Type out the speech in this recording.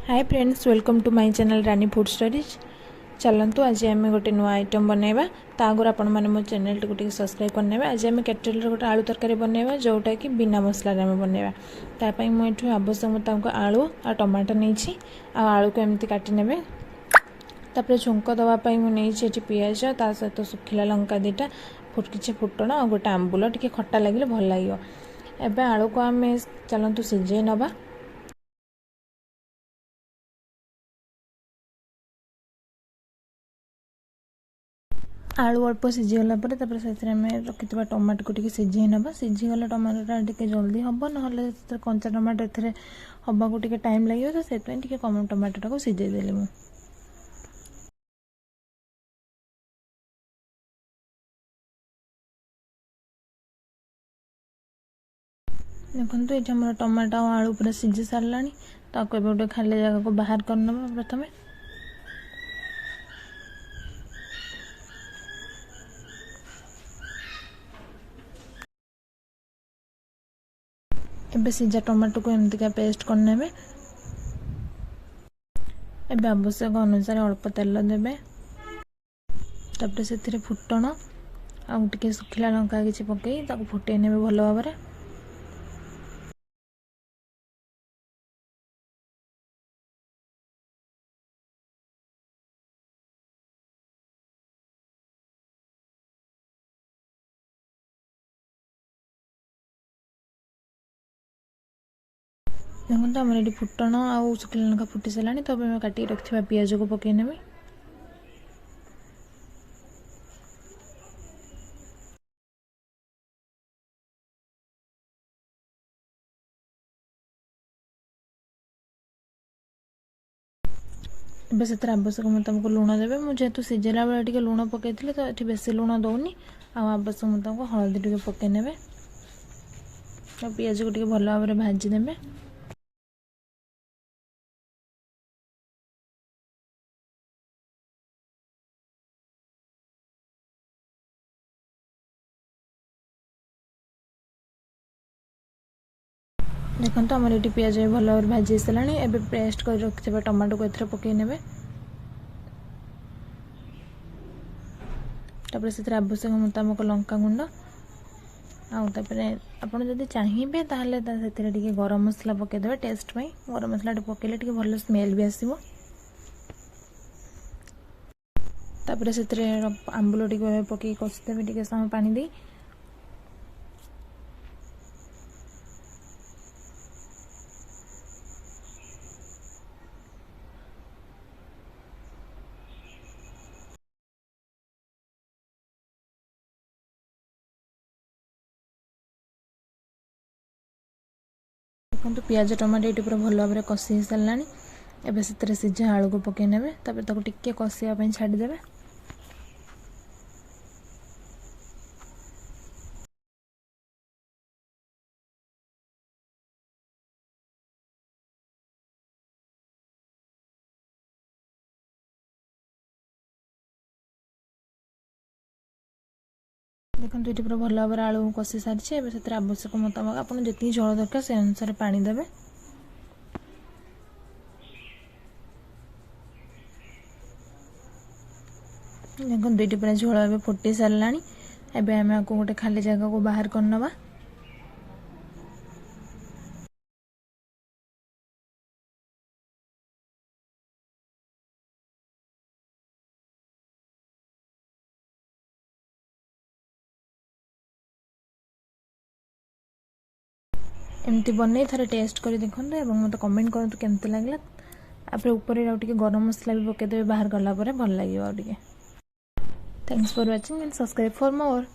Hi friends, welcome to my channel Rani food stories. चलतु आज आम गोटे नुआ आइटम बनैबा। ता आगुर आपण मैंने मो चैनल को सब्सक्राइब करने। आज आम केटल गोटे आलू तरकारी बनैबा, जोटा कि बिना मसला आम बनैबा। तापाई मुझे आवश्यक मुताबिक आलू और टमाटर नहीं। आलू को एमती काटी नेबे। तापर छुंक दवापाई मुझे पियाज ता सहित सुखिला लंका दीटा किसी फुटण और गोटे आंबुल टी खट्टा लगे भल लगे। एवं आलू को आम चलतु सिझे नवा। आलू अल्प सीझीगला से रखि टमाटो को सीझे ना। सीझीगला टमाटोटा टे जल्दी हम ना कंचा टमाटो ए हवा को टाइम लगे, तो से कम टमाटोटा को सीझेदेली मु। देखो ये आम टमाटो और आलू पूरा सीझी सारा। ताको गोटे खाली जगह को बाहर करना। प्रथम एबे सीझा टमाटो को एमती का पेस्ट करने। एबे आवश्यक अनुसार अल्प तेल देबे। तापर से फुटण आउ टिके सुखिला लंका किसी पकई ताको फुटे नेबे भल भाव में। देखो आम ये फुटण आउ सुखिला लंका फुटी सारा। तो काटी रखा पियाज को पकई नेबे। एबे से आवश्यक मुताबिक लुण देवे। मुझे जेहेतु सीझेला बेले टिके लुण पकई तो ये बेसी लुण दौनी। आवश्यक मुताबिक हलदी टिके पकई नेबे। पियाज को टिके भल भाव में भाजी देबे। देखो आमर ये पियाज भल भाव में भाजी सारा। एबे पेस्ट कर रखिଥିବା टमाटो को एथरे पकई नेबे। तापर से आवश्यक मुताबिक लंका गुंड आउे आपड़ जदि चाहिए ताहले से गरम मसला पकईदे। टेस्ट पाई गरम मसला पकईले भल स्मेल भी आसो। तापर से आंबुल टी पकई कषिदेवे टे समय पानी दे। देखो पियाज टमाटो ये पूरा भल भाव में कषि सारा। एबे से सीझा आलू को पकई नेबे। तापर ताको टिके कषिया छाड़देवे। देखो ये पूरा भल भाव में आलू कषि सारी। से आवश्यक मुताबिक आप जी झोल दरकार से अनुसार पानी देवे। देखो दुईटी पूरा झोल ए फुटी सारा। एबे आम आपको गोटे खाली जगह को बाहर करनवा। एमती बन थे टेस्ट कर देखो और मत कमेंट करूँ केमती लगे। आप ऊपर गरम मसला भी पकईदेवे बाहर गला भल लगे। Thanks for watching and subscribe for more.